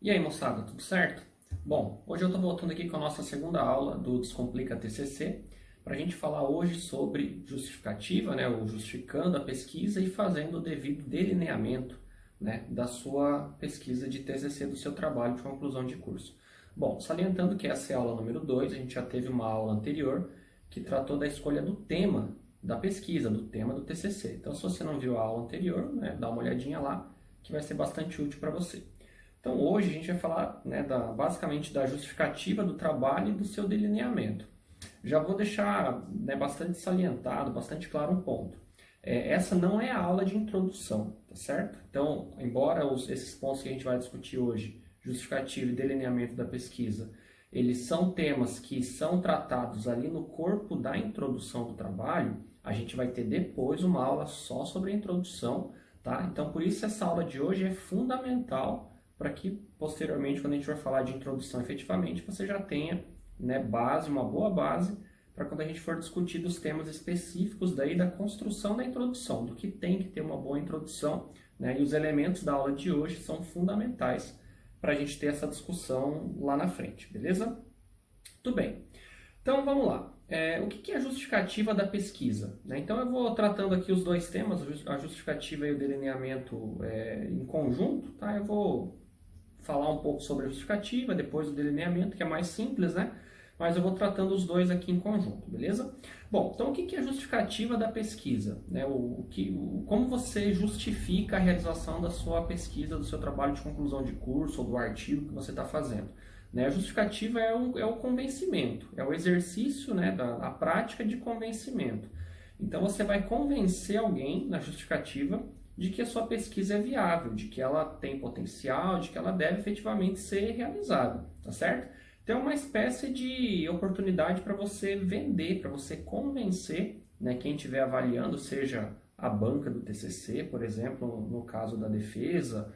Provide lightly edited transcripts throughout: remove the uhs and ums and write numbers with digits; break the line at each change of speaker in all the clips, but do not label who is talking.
E aí, moçada, tudo certo? Bom, hoje eu estou voltando aqui com a nossa segunda aula do Descomplica TCC, para a gente falar hoje sobre justificativa, né, ou justificando a pesquisa e fazendo o devido delineamento, né, da sua pesquisa de TCC, do seu trabalho de conclusão de curso. Bom, salientando que essa é a aula número 2, a gente já teve uma aula anterior que tratou da escolha do tema da pesquisa, do tema do TCC. Então, se você não viu a aula anterior, né, dá uma olhadinha lá, que vai ser bastante útil para você. Então hoje a gente vai falar, né, basicamente da justificativa do trabalho e do seu delineamento. Já vou deixar, né, bastante salientado, bastante claro um ponto. Essa não é a aula de introdução, tá certo? Então, embora esses pontos que a gente vai discutir hoje, justificativa e delineamento da pesquisa, eles são temas que são tratados ali no corpo da introdução do trabalho, a gente vai ter depois uma aula só sobre a introdução, tá? Então, por isso essa aula de hoje é fundamental para que posteriormente, quando a gente for falar de introdução efetivamente, você já tenha, né, uma boa base, para quando a gente for discutir dos temas específicos daí da construção da introdução, do que tem que ter uma boa introdução, né, e os elementos da aula de hoje são fundamentais para a gente ter essa discussão lá na frente, beleza? Tudo bem. Então vamos lá. O que é a justificativa da pesquisa? Então eu vou tratando aqui os dois temas, a justificativa e o delineamento em conjunto, tá? Eu vou falar um pouco sobre a justificativa, depois o delineamento, que é mais simples, né? Mas eu vou tratando os dois aqui em conjunto, beleza? Bom, então o que é a justificativa da pesquisa? Né? Como você justifica a realização da sua pesquisa, do seu trabalho de conclusão de curso ou do artigo que você está fazendo? Né? A justificativa é o convencimento, é o exercício, né, da prática de convencimento. Então você vai convencer alguém na justificativa de que a sua pesquisa é viável, de que ela tem potencial, de que ela deve efetivamente ser realizada, tá certo? Então é uma espécie de oportunidade para você vender, para você convencer, né, quem estiver avaliando, seja a banca do TCC, por exemplo, no caso da defesa,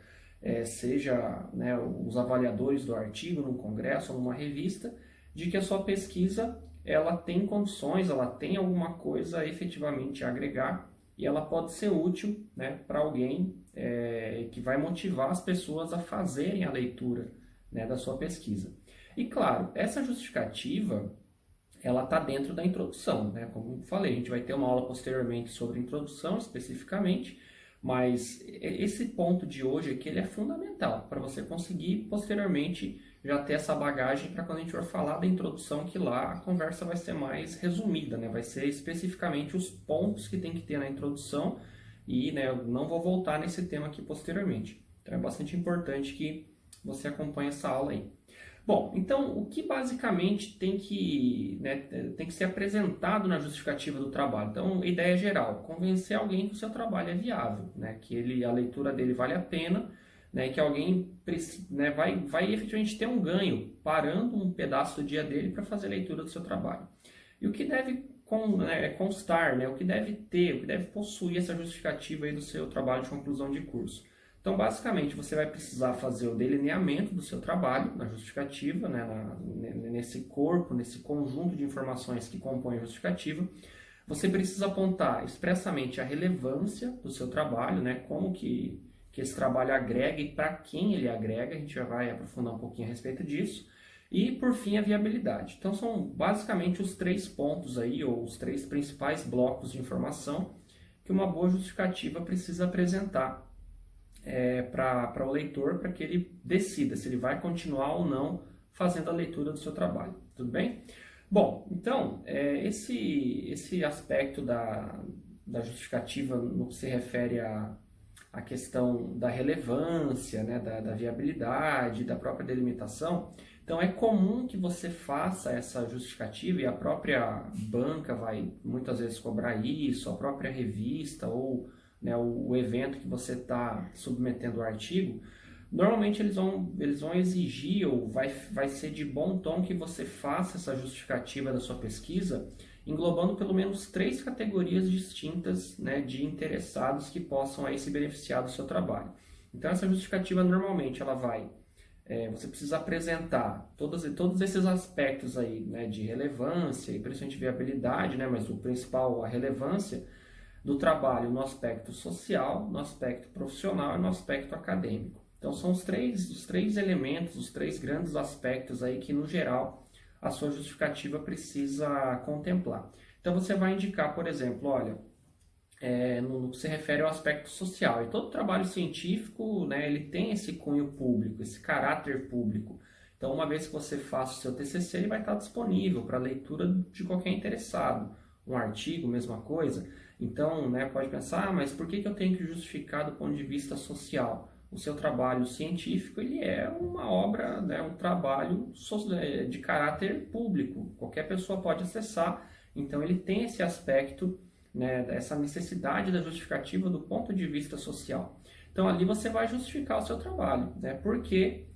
seja, né, os avaliadores do artigo num congresso ou numa revista, de que a sua pesquisa ela tem condições, ela tem alguma coisa efetivamente a agregar e ela pode ser útil, né, para alguém que vai motivar as pessoas a fazerem a leitura, né, da sua pesquisa. E claro, essa justificativa ela está dentro da introdução, né? Como eu falei, a gente vai ter uma aula posteriormente sobre introdução especificamente, mas esse ponto de hoje aqui ele é fundamental para você conseguir posteriormente já ter essa bagagem para quando a gente for falar da introdução, que lá a conversa vai ser mais resumida, né? Vai ser especificamente os pontos que tem que ter na introdução e, né, eu não vou voltar nesse tema aqui posteriormente. Então é bastante importante que você acompanhe essa aula aí. Bom, então o que basicamente tem que ser apresentado na justificativa do trabalho? Então, ideia geral, convencer alguém que o seu trabalho é viável, né, que a leitura dele vale a pena, né, que alguém, né, vai efetivamente ter um ganho parando um pedaço do dia dele para fazer a leitura do seu trabalho. E o que deve constar, né, o que deve ter, o que deve possuir essa justificativa aí do seu trabalho de conclusão de curso? Então, basicamente, você vai precisar fazer o delineamento do seu trabalho na justificativa, né, nesse corpo, nesse conjunto de informações que compõem a justificativa. Você precisa apontar expressamente a relevância do seu trabalho, né, como que esse trabalho agrega e para quem ele agrega, a gente já vai aprofundar um pouquinho a respeito disso. E, por fim, a viabilidade. Então, são basicamente os 3 pontos aí, ou os 3 principais blocos de informação que uma boa justificativa precisa apresentar para o leitor, para que ele decida se ele vai continuar ou não fazendo a leitura do seu trabalho. Tudo bem? Bom, então, esse aspecto da justificativa no que se refere à questão da relevância, né, da viabilidade, da própria delimitação, então é comum que você faça essa justificativa e a própria banca vai muitas vezes cobrar isso, a própria revista ou, né, o evento que você está submetendo o artigo, normalmente eles vão exigir ou vai ser de bom tom que você faça essa justificativa da sua pesquisa, englobando pelo menos 3 categorias distintas, né, de interessados que possam aí se beneficiar do seu trabalho. Então essa justificativa normalmente ela vai você precisa apresentar todos esses aspectos aí, né, de relevância e principalmente viabilidade, né, mas o principal, a relevância do trabalho no aspecto social, no aspecto profissional e no aspecto acadêmico. Então são os três elementos, os três grandes aspectos aí que, no geral, a sua justificativa precisa contemplar. Então você vai indicar, por exemplo, olha, no que se refere ao aspecto social. E todo trabalho científico, né, ele tem esse cunho público, esse caráter público. Então, uma vez que você faça o seu TCC, ele vai estar disponível para leitura de qualquer interessado. Um artigo, mesma coisa. Então, né, pode pensar, mas por que eu tenho que justificar do ponto de vista social? O seu trabalho científico, ele é uma obra, né, um trabalho de caráter público. Qualquer pessoa pode acessar. Então, ele tem esse aspecto, né, essa necessidade da justificativa do ponto de vista social. Então, ali você vai justificar o seu trabalho, né? Por que,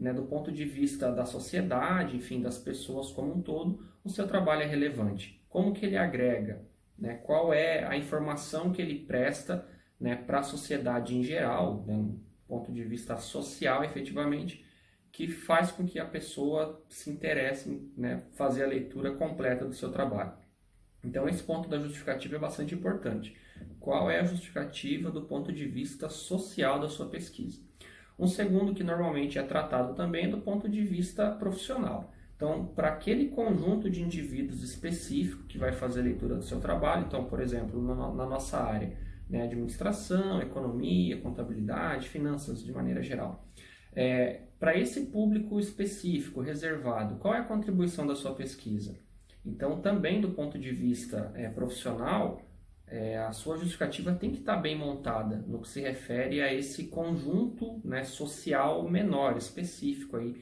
né, do ponto de vista da sociedade, enfim, das pessoas como um todo, o seu trabalho é relevante. Como que ele agrega, né? Qual é a informação que ele presta, né, para a sociedade em geral, né, do ponto de vista social, efetivamente, que faz com que a pessoa se interesse em, né, fazer a leitura completa do seu trabalho. Então, esse ponto da justificativa é bastante importante. Qual é a justificativa do ponto de vista social da sua pesquisa? Um segundo que normalmente é tratado também é do ponto de vista profissional. Então, para aquele conjunto de indivíduos específico que vai fazer a leitura do seu trabalho, então, por exemplo, na nossa área, né, administração, economia, contabilidade, finanças de maneira geral. Para esse público específico, reservado, qual é a contribuição da sua pesquisa? Então, também do ponto de vista profissional, a sua justificativa tem que estar bem montada no que se refere a esse conjunto, né, social menor, específico, aí,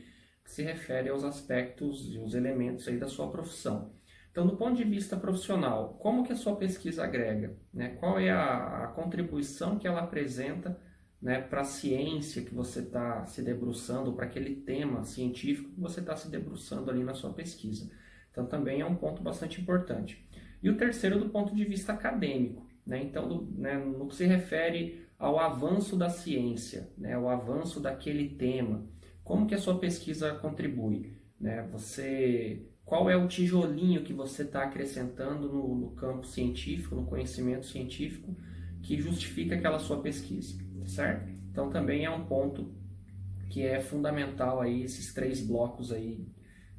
que se refere aos aspectos e os elementos aí da sua profissão. Então, do ponto de vista profissional, como que a sua pesquisa agrega? Né? Qual é a contribuição que ela apresenta, né, para a ciência que você está se debruçando, para aquele tema científico que você está se debruçando ali na sua pesquisa? Então, também é um ponto bastante importante. E o terceiro, do ponto de vista acadêmico. Né? Então, no que se refere ao avanço da ciência, né? O avanço daquele tema, como que a sua pesquisa contribui? Né? Qual é o tijolinho que você está acrescentando no campo científico, no conhecimento científico, que justifica aquela sua pesquisa, certo? Então, também é um ponto que é fundamental aí, esses três blocos aí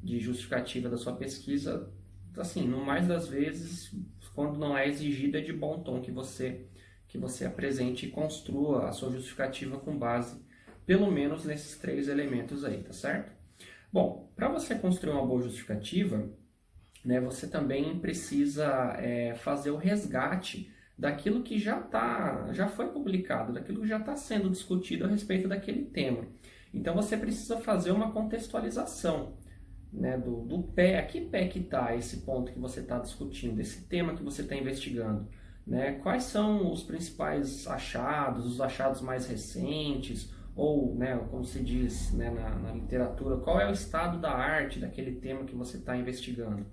de justificativa da sua pesquisa, assim, no mais das vezes, quando não é exigido, é de bom tom que você apresente e construa a sua justificativa com base, pelo menos, nesses três elementos aí, tá certo? Bom, para você construir uma boa justificativa, né, você também precisa fazer o resgate daquilo que já foi publicado, daquilo que já está sendo discutido a respeito daquele tema. Então, você precisa fazer uma contextualização, né, do pé, a que pé que está esse ponto que você está discutindo, esse tema que você está investigando, né? Quais são os principais achados, os achados mais recentes, ou, né, como se diz, né, na literatura, qual é o estado da arte daquele tema que você está investigando.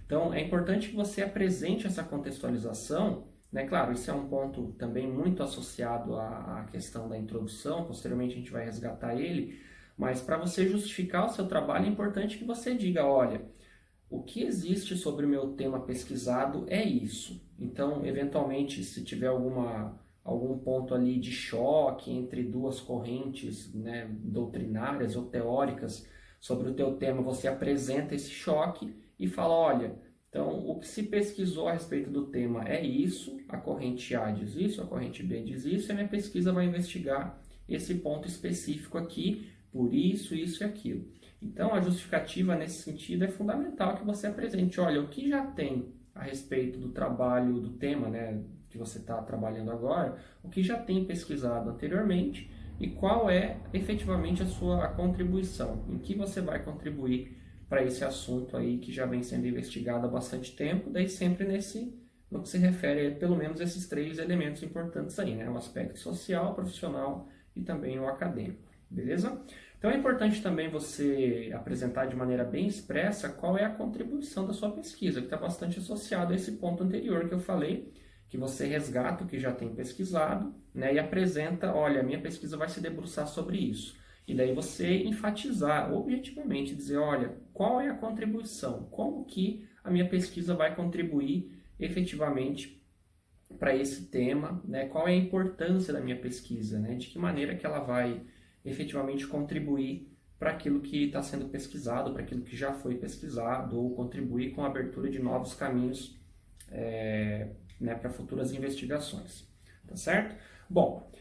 Então, é importante que você apresente essa contextualização, né? Claro, isso é um ponto também muito associado à questão da introdução, posteriormente a gente vai resgatar ele, mas para você justificar o seu trabalho é importante que você diga, olha, o que existe sobre o meu tema pesquisado é isso. Então, eventualmente, se tiver algum ponto ali de choque entre duas correntes, né, doutrinárias ou teóricas sobre o teu tema, você apresenta esse choque e fala, olha, então o que se pesquisou a respeito do tema é isso, a corrente A diz isso, a corrente B diz isso, e a minha pesquisa vai investigar esse ponto específico aqui, por isso, isso e aquilo. Então, a justificativa nesse sentido é fundamental que você apresente, olha, o que já tem a respeito do trabalho, do tema, né, que você está trabalhando agora, o que já tem pesquisado anteriormente e qual é efetivamente a sua contribuição, em que você vai contribuir para esse assunto aí que já vem sendo investigado há bastante tempo, daí sempre no que se refere a pelo menos esses três elementos importantes aí, né, o aspecto social, profissional e também o acadêmico. Beleza? Então é importante também você apresentar de maneira bem expressa qual é a contribuição da sua pesquisa, que está bastante associado a esse ponto anterior que eu falei, que você resgata o que já tem pesquisado, né, e apresenta, olha, a minha pesquisa vai se debruçar sobre isso. E daí você enfatizar, objetivamente, dizer, olha, qual é a contribuição, como que a minha pesquisa vai contribuir efetivamente para esse tema, né? Qual é a importância da minha pesquisa, né? De que maneira que ela vai efetivamente contribuir para aquilo que está sendo pesquisado, para aquilo que já foi pesquisado, ou contribuir com a abertura de novos caminhos, né, para futuras investigações, tá certo? Bom,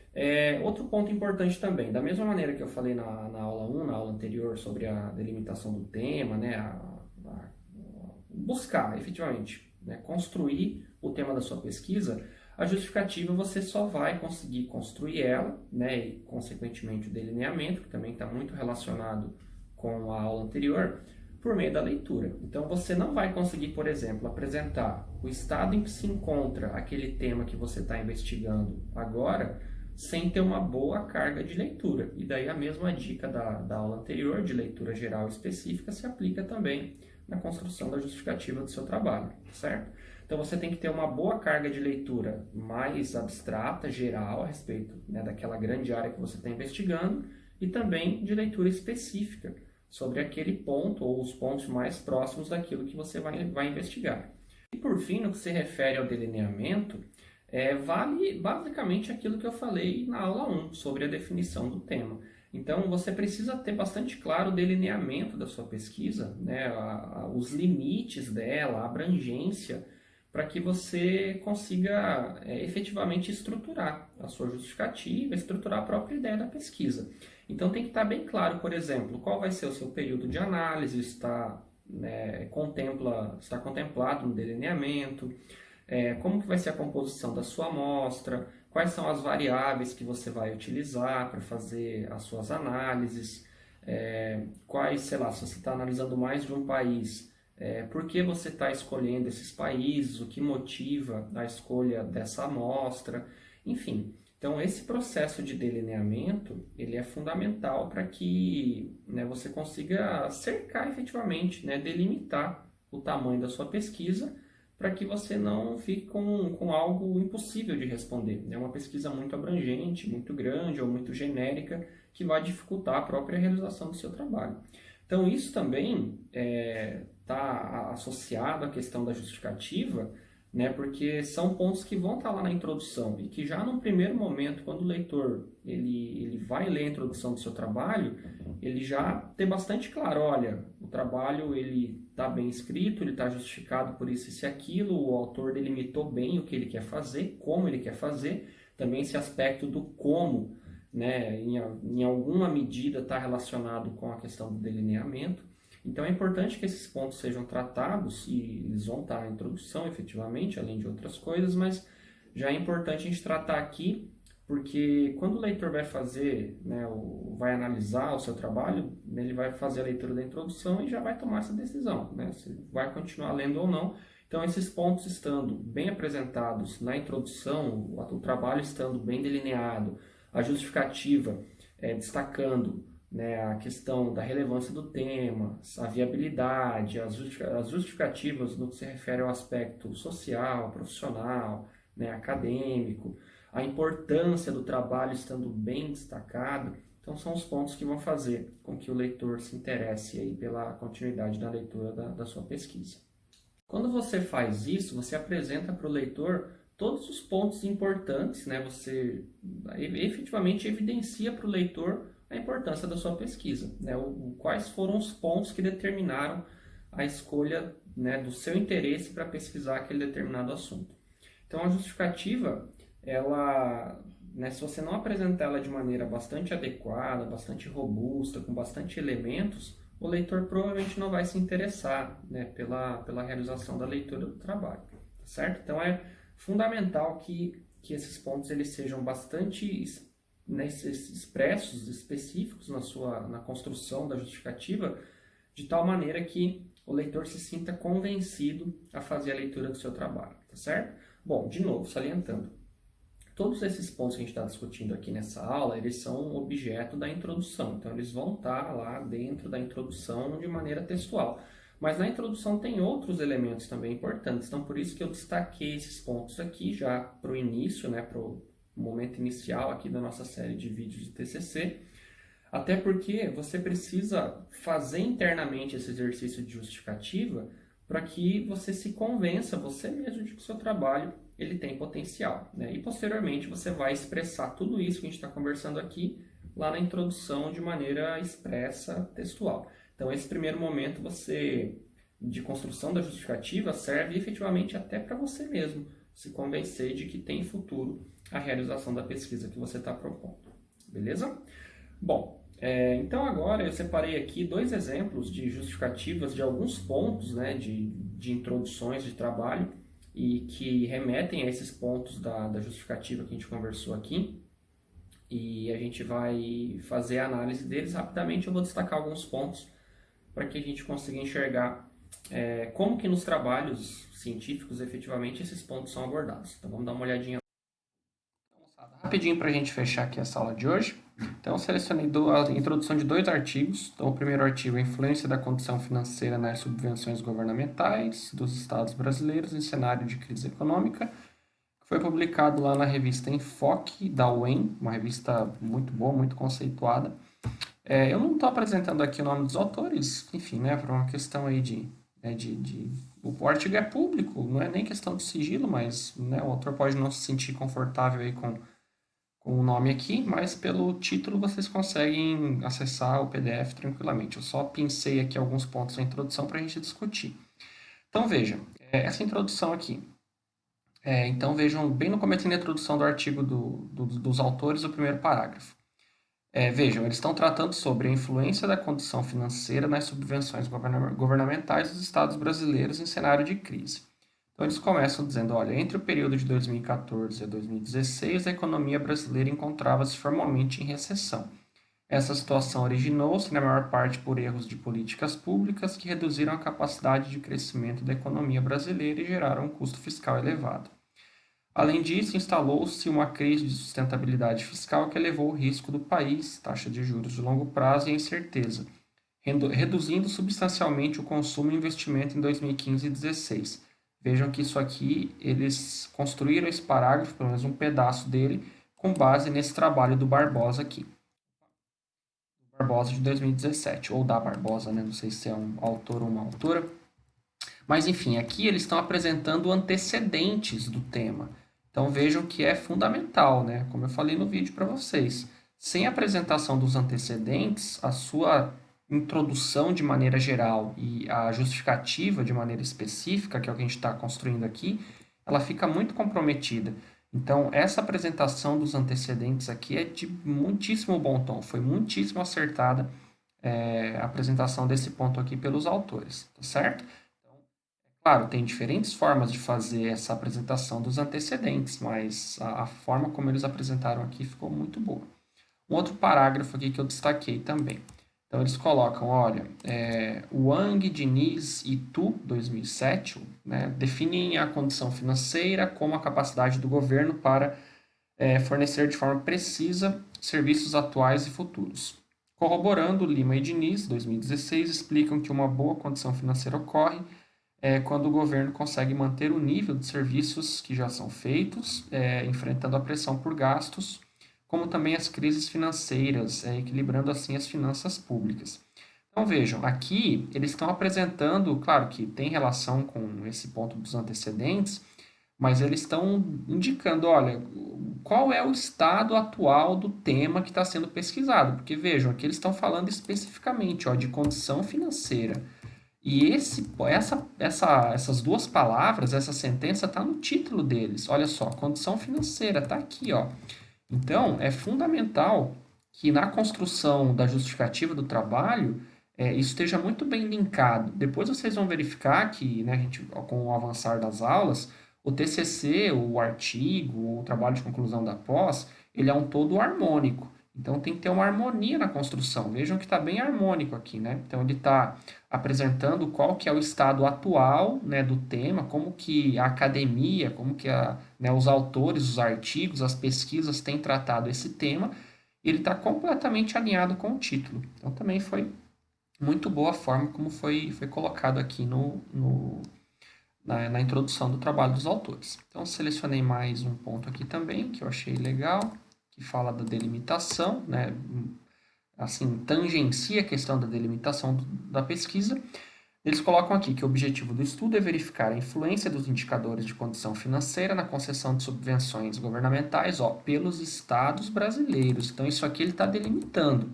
outro ponto importante também, da mesma maneira que eu falei na aula 1, na aula anterior, sobre a delimitação do tema, né, buscar efetivamente, né, construir o tema da sua pesquisa, a justificativa você só vai conseguir construir ela, né, e consequentemente o delineamento, que também está muito relacionado com a aula anterior, por meio da leitura. Então você não vai conseguir, por exemplo, apresentar o estado em que se encontra aquele tema que você está investigando agora, sem ter uma boa carga de leitura. E daí a mesma dica da aula anterior, de leitura geral específica, se aplica também na construção da justificativa do seu trabalho, certo? Então você tem que ter uma boa carga de leitura mais abstrata, geral, a respeito, né, daquela grande área que você está investigando, e também de leitura específica sobre aquele ponto ou os pontos mais próximos daquilo que você vai investigar. E por fim, no que se refere ao delineamento, vale basicamente aquilo que eu falei na aula 1, sobre a definição do tema. Então, você precisa ter bastante claro o delineamento da sua pesquisa, né, os limites dela, a abrangência, para que você consiga efetivamente estruturar a sua justificativa, estruturar a própria ideia da pesquisa. Então, tem que estar bem claro, por exemplo, qual vai ser o seu período de análise, está contemplado no delineamento, como que vai ser a composição da sua amostra, quais são as variáveis que você vai utilizar para fazer as suas análises, se você está analisando mais de um país, por que você está escolhendo esses países, o que motiva a escolha dessa amostra, enfim. Então, esse processo de delineamento, ele é fundamental para que, né, você consiga cercar efetivamente, né, delimitar o tamanho da sua pesquisa, para que você não fique com algo impossível de responder. É uma pesquisa muito abrangente, muito grande ou muito genérica, que vai dificultar a própria realização do seu trabalho. Então, isso também está associado à questão da justificativa, né, porque são pontos que vão estar lá na introdução e que já no primeiro momento, quando o leitor ele vai ler a introdução do seu trabalho, ele já tem bastante claro, olha, o trabalho ele está bem escrito, ele está justificado por isso e aquilo, o autor delimitou bem o que ele quer fazer, como ele quer fazer, também esse aspecto do como, né, em alguma medida está relacionado com a questão do delineamento. Então é importante que esses pontos sejam tratados, e eles vão estar na introdução efetivamente, além de outras coisas, mas já é importante a gente tratar aqui, porque quando o leitor vai fazer, né, vai analisar o seu trabalho, ele vai fazer a leitura da introdução e já vai tomar essa decisão, né, se vai continuar lendo ou não. Então esses pontos estando bem apresentados na introdução, o trabalho estando bem delineado, a justificativa destacando, né, a questão da relevância do tema, a viabilidade, as justificativas no que se refere ao aspecto social, profissional, né, acadêmico, a importância do trabalho estando bem destacado. Então são os pontos que vão fazer com que o leitor se interesse aí pela continuidade da leitura da sua pesquisa. Quando você faz isso, você apresenta para o leitor todos os pontos importantes, né? Você efetivamente evidencia para o leitor a importância da sua pesquisa, né? Quais foram os pontos que determinaram a escolha, né, do seu interesse para pesquisar aquele determinado assunto. Então, a justificativa, ela, né, se você não apresentar ela de maneira bastante adequada, bastante robusta, com bastante elementos, o leitor provavelmente não vai se interessar, né, pela realização da leitura do trabalho, tá certo? Então, é fundamental que esses pontos eles sejam bastante, né, expressos, específicos na construção da justificativa, de tal maneira que o leitor se sinta convencido a fazer a leitura do seu trabalho, tá certo? Bom, de novo, salientando, todos esses pontos que a gente está discutindo aqui nessa aula, eles são objeto da introdução, então eles vão estar lá dentro da introdução de maneira textual. Mas na introdução tem outros elementos também importantes, então por isso que eu destaquei esses pontos aqui já para o início, né, para o momento inicial aqui da nossa série de vídeos de TCC, até porque você precisa fazer internamente esse exercício de justificativa para que você se convença você mesmo de que o seu trabalho ele tem potencial, né? E posteriormente você vai expressar tudo isso que a gente está conversando aqui lá na introdução de maneira expressa, textual. Então, esse primeiro momento de construção da justificativa serve efetivamente até para você mesmo se convencer de que tem futuro a realização da pesquisa que você está propondo. Beleza? Bom, então agora eu separei aqui dois exemplos de justificativas de alguns pontos, né, de introduções de trabalho e que remetem a esses pontos da justificativa que a gente conversou aqui. E a gente vai fazer a análise deles rapidamente. Eu vou destacar alguns pontos para que a gente consiga enxergar como que nos trabalhos científicos efetivamente esses pontos são abordados. Então vamos dar uma olhadinha rapidinho para a gente fechar aqui essa aula de hoje. Então, eu selecionei a introdução de dois artigos. Então, o primeiro artigo é a influência da condição financeira nas subvenções governamentais dos estados brasileiros em cenário de crise econômica, que foi publicado lá na revista Enfoque, da UEM, uma revista muito boa, muito conceituada. Eu não estou apresentando aqui o nome dos autores, enfim, né, por uma questão aí o artigo é público, não é nem questão de sigilo, mas né, o autor pode não se sentir confortável aí com o nome aqui, mas pelo título vocês conseguem acessar o PDF tranquilamente. Eu só pincei aqui alguns pontos da introdução para a gente discutir. Então veja, essa introdução aqui. Então vejam bem no começo da introdução do artigo dos autores, o primeiro parágrafo. Vejam, eles estão tratando sobre a influência da condição financeira nas subvenções governamentais dos estados brasileiros em cenário de crise. Então, eles começam dizendo, olha, entre o período de 2014 a 2016, a economia brasileira encontrava-se formalmente em recessão. Essa situação originou-se, na maior parte, por erros de políticas públicas que reduziram a capacidade de crescimento da economia brasileira e geraram um custo fiscal elevado. Além disso, instalou-se uma crise de sustentabilidade fiscal que elevou o risco do país, taxa de juros de longo prazo e a incerteza, reduzindo substancialmente o consumo e investimento em 2015 e 2016. Vejam que isso aqui, eles construíram esse parágrafo, pelo menos um pedaço dele, com base nesse trabalho do Barbosa aqui. Barbosa de 2017, ou da Barbosa, né? Não sei se é um autor ou uma autora. Mas, enfim, aqui eles estão apresentando antecedentes do tema. Então vejam que é fundamental, né? Como eu falei no vídeo para vocês. Sem a apresentação dos antecedentes, a sua introdução de maneira geral e a justificativa de maneira específica, que é o que a gente está construindo aqui, ela fica muito comprometida. Então, essa apresentação dos antecedentes aqui é de muitíssimo bom tom. Foi muitíssimo acertada a apresentação desse ponto aqui pelos autores, tá certo? Claro, tem diferentes formas de fazer essa apresentação dos antecedentes, mas a forma como eles apresentaram aqui ficou muito boa. Um outro parágrafo aqui que eu destaquei também. Então, eles colocam, olha, Wang, Diniz e Tu, 2007, né, definem a condição financeira como a capacidade do governo para fornecer de forma precisa serviços atuais e futuros. Corroborando, Lima e Diniz, 2016, explicam que uma boa condição financeira ocorre quando o governo consegue manter o nível de serviços que já são feitos, enfrentando a pressão por gastos, como também as crises financeiras, equilibrando assim as finanças públicas. Então vejam, aqui eles estão apresentando, claro que tem relação com esse ponto dos antecedentes, mas eles estão indicando, olha, qual é o estado atual do tema que está sendo pesquisado, porque vejam, aqui eles estão falando especificamente de condição financeira. E essas duas palavras, essa sentença está no título deles. Olha só, condição financeira está aqui, ó. Então, é fundamental que na construção da justificativa do trabalho, isso esteja muito bem linkado. Depois vocês vão verificar que, né, com o avançar das aulas, o TCC, o artigo, o trabalho de conclusão da pós, ele é um todo harmônico. Então tem que ter uma harmonia na construção. Vejam que está bem harmônico aqui, né? Então ele está apresentando qual que é o estado atual, né, do tema, como que a academia, como que os autores, os artigos, as pesquisas têm tratado esse tema. Ele está completamente alinhado com o título. Então também foi muito boa a forma como foi colocado aqui na introdução do trabalho dos autores. Então selecionei mais um ponto aqui também que eu achei legal, que fala da delimitação, né? Assim, tangencia a questão da delimitação da pesquisa. Eles colocam aqui que o objetivo do estudo é verificar a influência dos indicadores de condição financeira na concessão de subvenções governamentais, ó, pelos estados brasileiros. Então, isso aqui ele está delimitando,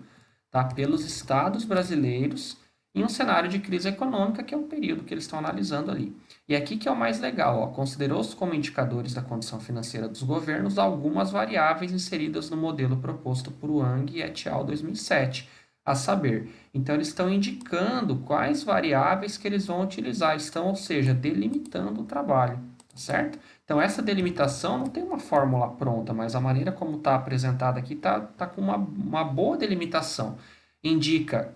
tá? Pelos estados brasileiros em um cenário de crise econômica, que é o período que eles estão analisando ali. E aqui que é o mais legal, ó, considerou-se como indicadores da condição financeira dos governos algumas variáveis inseridas no modelo proposto por Wang et al. 2007, a saber, então eles estão indicando quais variáveis que eles vão utilizar, estão, ou seja, delimitando o trabalho, tá certo? Então essa delimitação não tem uma fórmula pronta, mas a maneira como está apresentada aqui tá com uma boa delimitação. Indica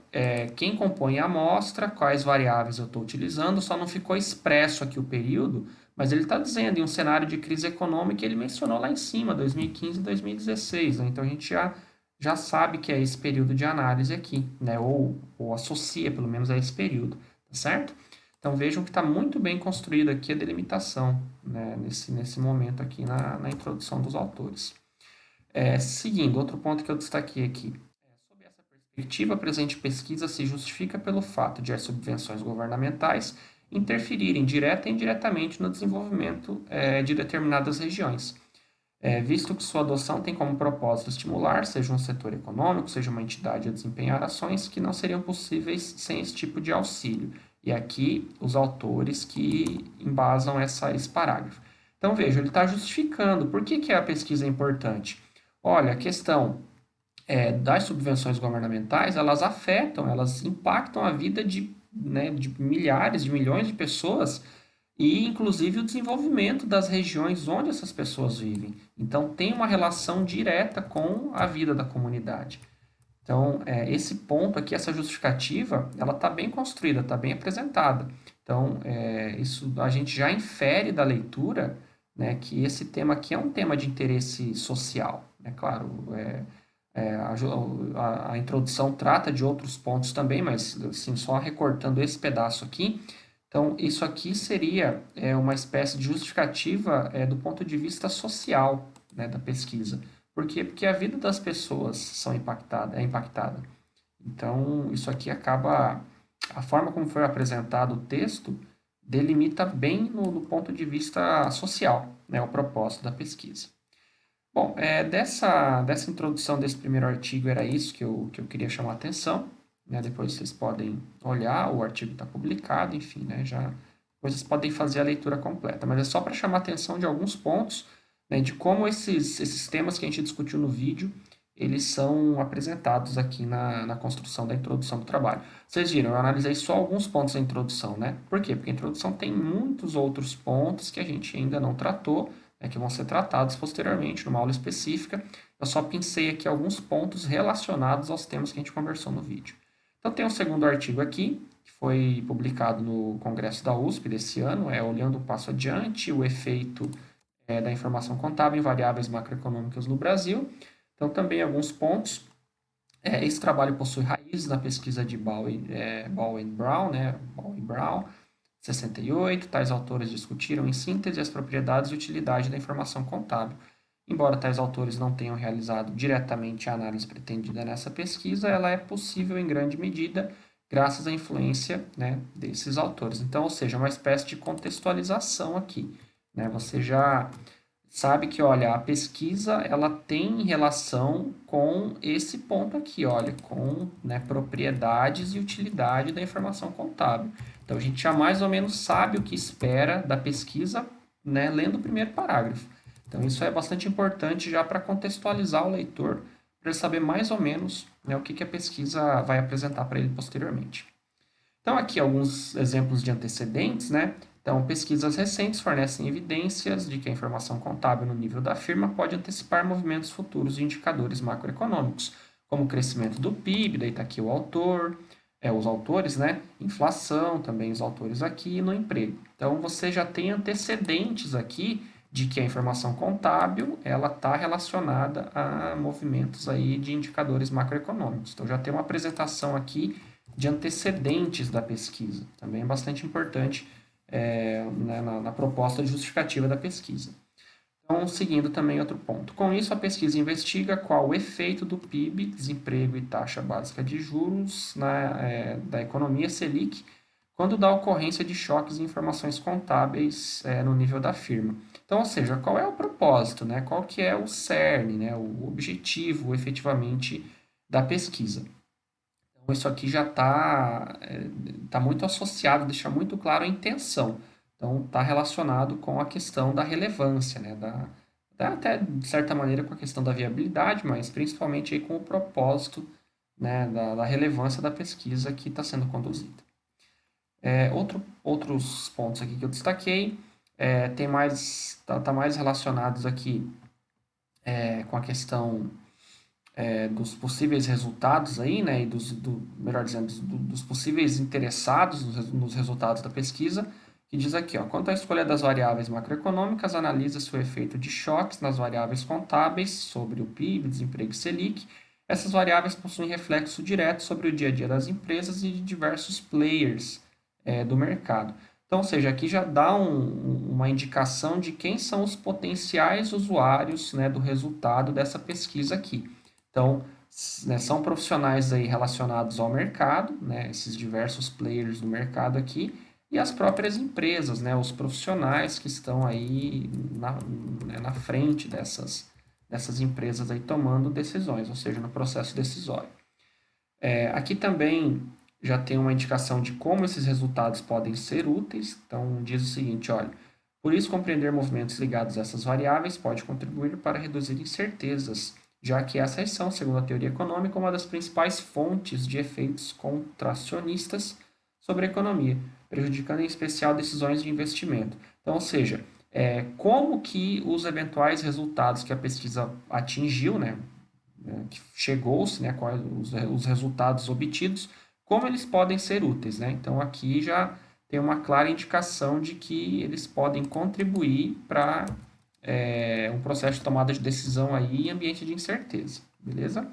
quem compõe a amostra, quais variáveis eu estou utilizando, só não ficou expresso aqui o período, mas ele está dizendo em um cenário de crise econômica, ele mencionou lá em cima, 2015 e 2016, né? Então a gente já sabe que é esse período de análise aqui, né? Ou associa pelo menos a esse período, tá certo? Então vejam que está muito bem construída aqui a delimitação, né? Nesse momento aqui na introdução dos autores. Seguindo, outro ponto que eu destaquei aqui. Sob essa perspectiva, a presente pesquisa se justifica pelo fato de as subvenções governamentais interferirem direta e indiretamente no desenvolvimento de determinadas regiões, visto que sua adoção tem como propósito estimular, seja um setor econômico, seja uma entidade a desempenhar ações que não seriam possíveis sem esse tipo de auxílio. E aqui os autores que embasam esse parágrafo. Então veja, ele está justificando por que a pesquisa é importante. Olha, a questão das subvenções governamentais, elas afetam, elas impactam a vida de milhares, de milhões de pessoas e, inclusive, o desenvolvimento das regiões onde essas pessoas vivem. Então, tem uma relação direta com a vida da comunidade. Então, esse ponto aqui, essa justificativa, ela está bem construída, está bem apresentada. Então, isso a gente já infere da leitura, né, que esse tema aqui é um tema de interesse social. É claro, a introdução trata de outros pontos também, mas assim, só recortando esse pedaço aqui. Então, isso aqui seria uma espécie de justificativa do ponto de vista social, né, da pesquisa. Por quê? Porque a vida das pessoas é impactada. Então, isso aqui acaba... A forma como foi apresentado o texto delimita bem no ponto de vista social, né, o propósito da pesquisa. Bom, dessa introdução desse primeiro artigo era isso que eu queria chamar a atenção, né? Depois vocês podem olhar, o artigo está publicado, enfim, né? Depois vocês podem fazer a leitura completa, mas é só para chamar a atenção de alguns pontos, né, de como esses temas que a gente discutiu no vídeo, eles são apresentados aqui na construção da introdução do trabalho. Vocês viram, eu analisei só alguns pontos da introdução, né? Por quê? Porque a introdução tem muitos outros pontos que a gente ainda não tratou, que vão ser tratados posteriormente numa aula específica. Eu só pincei aqui alguns pontos relacionados aos temas que a gente conversou no vídeo. Então, tem um segundo artigo aqui, que foi publicado no Congresso da USP desse ano, Olhando um Passo Adiante, o efeito da informação contábil em variáveis macroeconômicas no Brasil. Então, também alguns pontos. Esse trabalho possui raízes na pesquisa de Brown, né? Brown, 68, tais autores discutiram em síntese as propriedades e utilidade da informação contábil. Embora tais autores não tenham realizado diretamente a análise pretendida nessa pesquisa, ela é possível em grande medida graças à influência, né, desses autores. Então, ou seja, uma espécie de contextualização aqui, né? Você já sabe que, olha, a pesquisa ela tem relação com esse ponto aqui, olha, com, né, propriedades e utilidade da informação contábil. Então, a gente já mais ou menos sabe o que espera da pesquisa, né, lendo o primeiro parágrafo. Então, isso é bastante importante já para contextualizar o leitor, para ele saber mais ou menos, né, o que a pesquisa vai apresentar para ele posteriormente. Então, aqui alguns exemplos de antecedentes, né? Então, pesquisas recentes fornecem evidências de que a informação contábil no nível da firma pode antecipar movimentos futuros de indicadores macroeconômicos, como o crescimento do PIB, daí está aqui o autor, os autores, né? Inflação, também os autores aqui, no emprego. Então, você já tem antecedentes aqui de que a informação contábil ela está relacionada a movimentos aí de indicadores macroeconômicos. Então, já tem uma apresentação aqui de antecedentes da pesquisa. Também é bastante importante né, na proposta justificativa da pesquisa. Então, seguindo também outro ponto. Com isso, a pesquisa investiga qual o efeito do PIB, desemprego e taxa básica de juros da economia Selic quando dá ocorrência de choques em informações contábeis no nível da firma. Então, ou seja, qual é o propósito, né? Qual que é o cerne, né? O objetivo, efetivamente, da pesquisa. Então, isso aqui já tá muito associado, deixa muito claro a intenção. Então, está relacionado com a questão da relevância, né? Até, de certa maneira, com a questão da viabilidade, mas principalmente aí com o propósito, né? Da relevância da pesquisa que está sendo conduzida. Outros pontos aqui que eu destaquei, tá mais relacionados aqui com a questão dos possíveis resultados aí, né, melhor dizendo, dos possíveis interessados nos resultados da pesquisa, que diz aqui, ó, quanto à escolha das variáveis macroeconômicas, analisa-se o efeito de choques nas variáveis contábeis sobre o PIB, desemprego e Selic. Essas variáveis possuem reflexo direto sobre o dia a dia das empresas e de diversos players do mercado. Então, ou seja, aqui já dá uma indicação de quem são os potenciais usuários, né, do resultado dessa pesquisa aqui. Então, né, são profissionais aí relacionados ao mercado, né, esses diversos players do mercado aqui, e as próprias empresas, né, os profissionais que estão aí na frente dessas empresas aí tomando decisões, ou seja, no processo decisório. Aqui também já tem uma indicação de como esses resultados podem ser úteis. Então, diz o seguinte, olha, por isso compreender movimentos ligados a essas variáveis pode contribuir para reduzir incertezas, já que essas são, segundo a teoria econômica, uma das principais fontes de efeitos contracionistas sobre a economia, prejudicando em especial decisões de investimento. Então, ou seja, como que os eventuais resultados que a pesquisa atingiu, né, que chegou-se, né, quais os resultados obtidos, como eles podem ser úteis, né? Então aqui já tem uma clara indicação de que eles podem contribuir para um processo de tomada de decisão aí em ambiente de incerteza, beleza?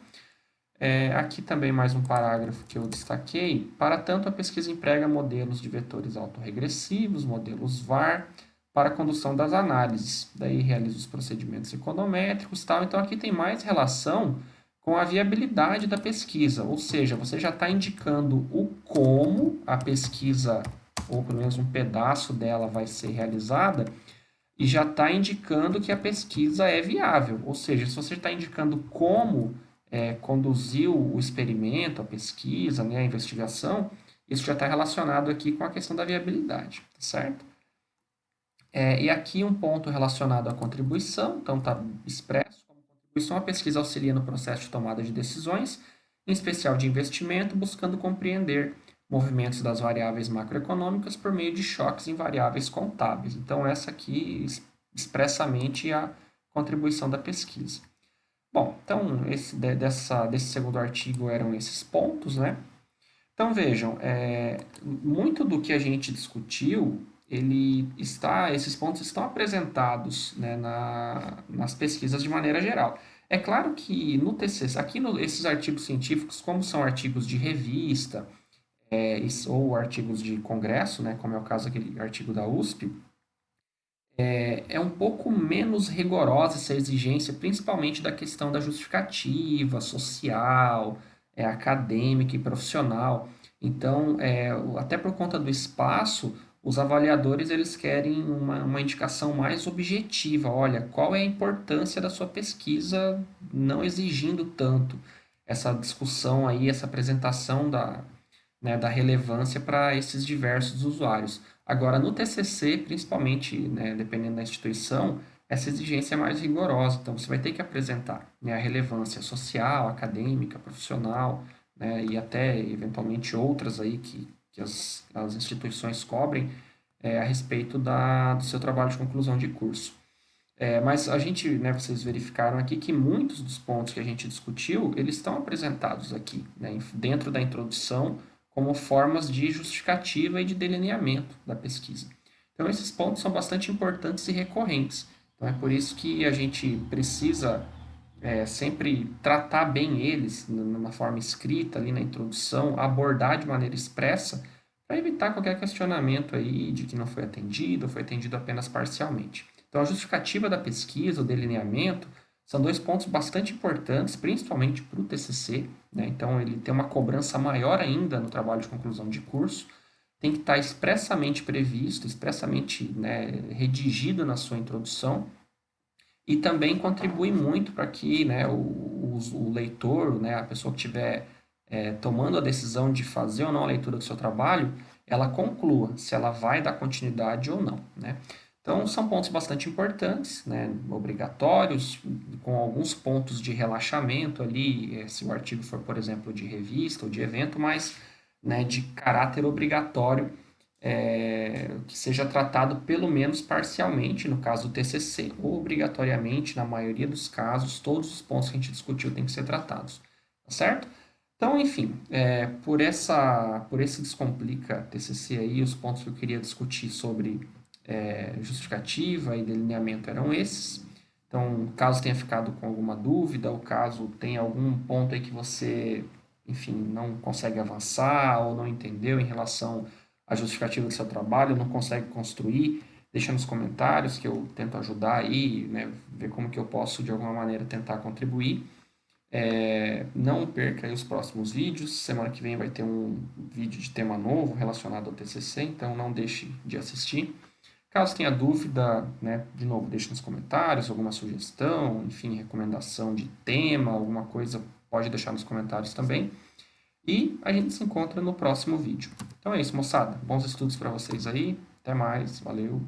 Aqui também mais um parágrafo que eu destaquei. Para tanto, a pesquisa emprega modelos de vetores autorregressivos, modelos VAR, para a condução das análises. Daí realiza os procedimentos econométricos e tal. Então, aqui tem mais relação com a viabilidade da pesquisa, ou seja, você já está indicando o como a pesquisa, ou pelo menos um pedaço dela, vai ser realizada, e já está indicando que a pesquisa é viável. Ou seja, se você está indicando como conduziu o experimento, a pesquisa, né, a investigação, isso já está relacionado aqui com a questão da viabilidade, tá certo? E aqui um ponto relacionado à contribuição, então está expresso como contribuição, a pesquisa auxilia no processo de tomada de decisões, em especial de investimento, buscando compreender movimentos das variáveis macroeconômicas por meio de choques em variáveis contábeis. Então, essa aqui expressamente é a contribuição da pesquisa. Bom, então, desse segundo artigo eram esses pontos, né? Então, vejam, muito do que a gente discutiu, esses pontos estão apresentados, né, nas pesquisas de maneira geral. É claro que no TCC, aqui esses artigos científicos, como são artigos de revista, ou artigos de congresso, né, como é o caso aquele artigo da USP, é um pouco menos rigorosa essa exigência, principalmente da questão da justificativa social, acadêmica e profissional. Então, até por conta do espaço, os avaliadores eles querem uma indicação mais objetiva. Olha, qual é a importância da sua pesquisa, não exigindo tanto essa discussão aí, essa apresentação da relevância para esses diversos usuários. Agora, no TCC, principalmente, né, dependendo da instituição, essa exigência é mais rigorosa. Então, você vai ter que apresentar, né, a relevância social, acadêmica, profissional, né, e até, eventualmente, outras aí que as instituições cobrem a respeito do seu trabalho de conclusão de curso. Mas a gente, né, vocês verificaram aqui que muitos dos pontos que a gente discutiu, eles estão apresentados aqui, né, dentro da introdução, como formas de justificativa e de delineamento da pesquisa. Então, esses pontos são bastante importantes e recorrentes. Então, é por isso que a gente precisa sempre tratar bem eles, numa forma escrita, ali na introdução, abordar de maneira expressa, para evitar qualquer questionamento aí de que não foi atendido, ou foi atendido apenas parcialmente. Então, a justificativa da pesquisa, o delineamento, são dois pontos bastante importantes, principalmente para o TCC, né? Então, ele tem uma cobrança maior ainda no trabalho de conclusão de curso, tem que estar expressamente previsto, expressamente, né, redigido na sua introdução, e também contribui muito para que, né, o leitor, né, a pessoa que estiver tomando a decisão de fazer ou não a leitura do seu trabalho, ela conclua se ela vai dar continuidade ou não, né? Então, são pontos bastante importantes, né, obrigatórios, com alguns pontos de relaxamento ali, se o artigo for, por exemplo, de revista ou de evento, mas, né, de caráter obrigatório, que seja tratado pelo menos parcialmente, no caso do TCC, ou obrigatoriamente, na maioria dos casos, todos os pontos que a gente discutiu têm que ser tratados, tá certo? Então, enfim, por esse Descomplica TCC aí, os pontos que eu queria discutir sobre justificativa e delineamento eram esses. Então, caso tenha ficado com alguma dúvida, ou caso tenha algum ponto aí que você, enfim, não consegue avançar ou não entendeu em relação à justificativa do seu trabalho, não consegue construir, deixa nos comentários que eu tento ajudar aí, né, ver como que eu posso de alguma maneira tentar contribuir. Não perca aí os próximos vídeos. Semana que vem vai ter um vídeo de tema novo relacionado ao TCC, então não deixe de assistir. Caso tenha dúvida, né, de novo, deixe nos comentários alguma sugestão, enfim, recomendação de tema, alguma coisa, pode deixar nos comentários também. E a gente se encontra no próximo vídeo. Então é isso, moçada. Bons estudos para vocês aí. Até mais. Valeu.